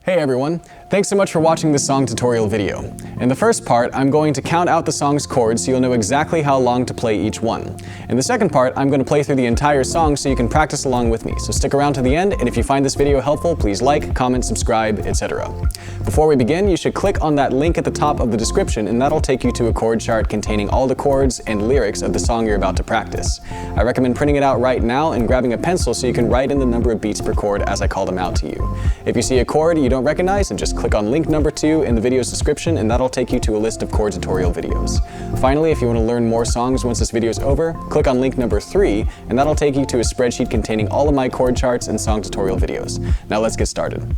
Hey everyone, thanks so much for watching this song tutorial video. In the first part, I'm going to count out the song's chords so you'll know exactly how long to play each one. In the second part, I'm going to play through the entire song so you can practice along with me. So stick around to the end, and if you find this video helpful, please like, comment, subscribe, etc. Before we begin, you should click on that link at the top of the description and that'll take you to a chord chart containing all the chords and lyrics of the song you're about to practice. I recommend printing it out right now and grabbing a pencil so you can write in the number of beats per chord as I call them out to you. If you see a chord you don't recognize, and just click on link number 2 in the video's description and that'll take you to a list of chord tutorial videos. Finally, if you want to learn more songs once this video is over, click on link number 3 and that'll take you to a spreadsheet containing all of my chord charts and song tutorial videos. Now let's get started.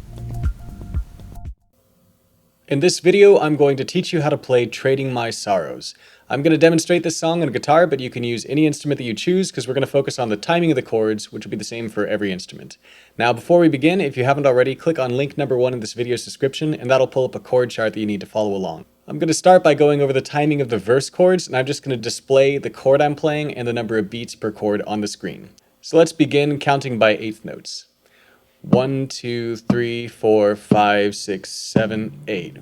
In this video, I'm going to teach you how to play Trading My Sorrows. I'm going to demonstrate this song on guitar, but you can use any instrument that you choose because we're going to focus on the timing of the chords, which will be the same for every instrument. Now, before we begin, if you haven't already, click on link number 1 in this video's description, and that'll pull up a chord chart that you need to follow along. I'm going to start by going over the timing of the verse chords, and I'm just going to display the chord I'm playing and the number of beats per chord on the screen. So let's begin counting by eighth notes. 1, 2, 3, 4, 5, 6, 7, 8.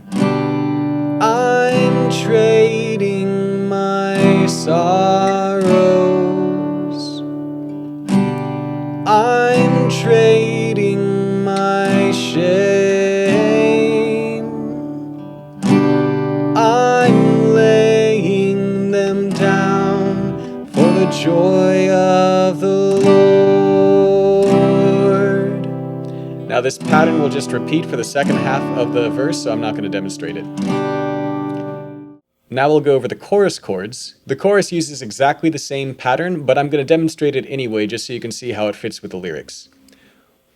I'm trading my sorrows. I'm trading my shame. I'm laying them down for the joy of the Lord. Now this pattern will just repeat for the second half of the verse, so I'm not going to demonstrate it. Now we'll go over the chorus chords. The chorus uses exactly the same pattern, but I'm going to demonstrate it anyway just so you can see how it fits with the lyrics.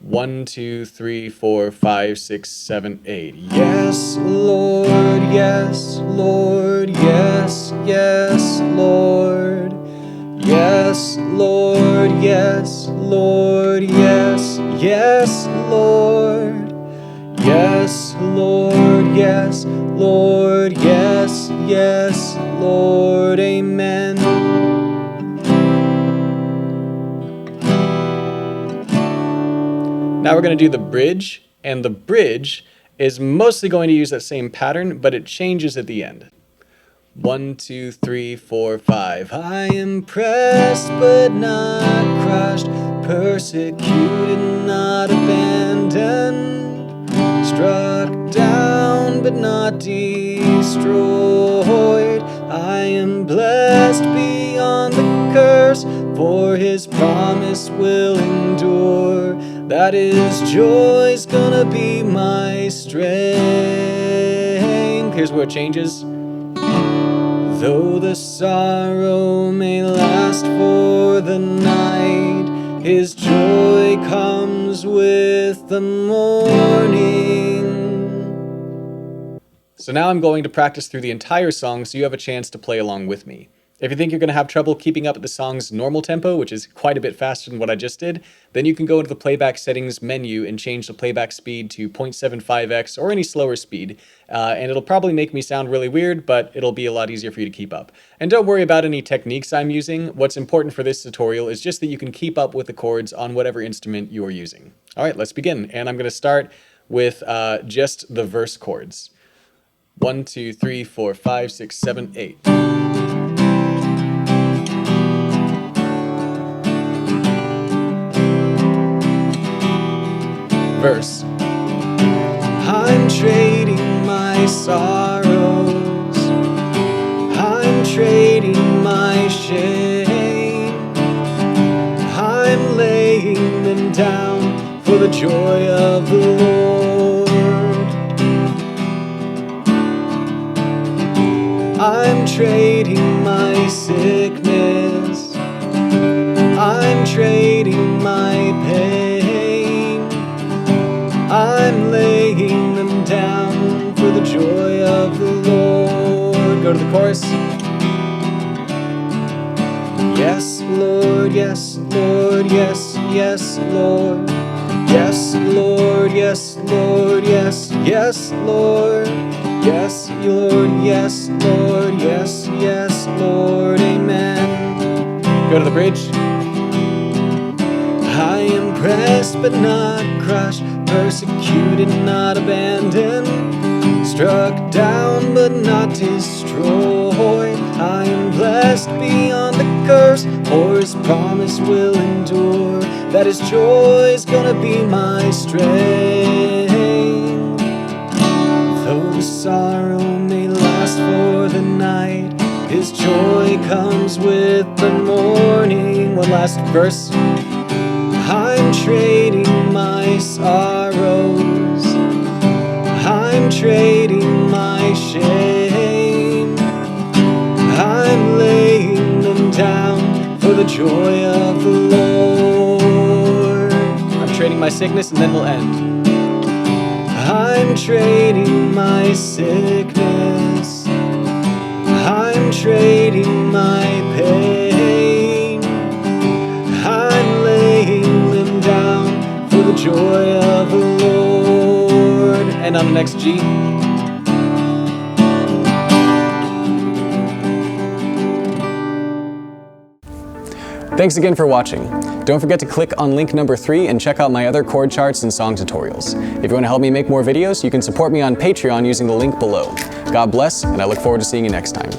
1, 2, 3, 4, 5, 6, 7, 8. Yes, Lord, yes, Lord, yes, yes, Lord. Yes, Lord, yes, Lord, yes, yes, Lord. Yes, Lord, yes, Lord, yes, yes, Lord, amen. Now we're going to do the bridge, and the bridge is mostly going to use that same pattern, but it changes at the end. 1, 2, 3, 4, 5. I am pressed but not crushed, persecuted, not abandoned. Struck down but not destroyed. I am blessed beyond the curse, for his promise will endure. That his joy's gonna be my strength. Here's where it changes. Though the sorrow may last for the night, his joy comes with the morning. So now I'm going to practice through the entire song so you have a chance to play along with me. If you think you're going to have trouble keeping up at the song's normal tempo, which is quite a bit faster than what I just did, then you can go into the playback settings menu and change the playback speed to 0.75x or any slower speed. And it'll probably make me sound really weird, but it'll be a lot easier for you to keep up. And don't worry about any techniques I'm using. What's important for this tutorial is just that you can keep up with the chords on whatever instrument you are using. All right, let's begin. And I'm going to start with just the verse chords. 1, 2, 3, 4, 5, 6, 7, 8. Verse. I'm trading my sorrows. I'm trading my shame. I'm laying them down for the joy of the Lord. I'm trading my sickness. I'm trading my pain. I'm laying them down for the joy of the Lord. Go to the chorus. Yes, Lord, yes, Lord, yes, yes, Lord. Yes, Lord, yes, Lord, yes, yes, Lord. Yes, Lord, yes, Lord, yes, yes, Lord, amen. Go to the bridge. I am pressed but not crushed, persecuted, not abandoned, struck down but not destroyed. I am blessed beyond the curse, for his promise will endure, that his joy's gonna be my strength. Though the sorrow may last for the night, his joy comes with the morning. One last verse. I'm trading my sorrows, I'm trading my shame, I'm laying them down for the joy of the Lord. I'm trading my sickness and then we'll end. I'm trading my sickness, I'm trading my pain, I'm laying them down for the joy of the Lord. And on the next G. Thanks again for watching. Don't forget to click on link number 3 and check out my other chord charts and song tutorials. If you want to help me make more videos, you can support me on Patreon using the link below. God bless, and I look forward to seeing you next time.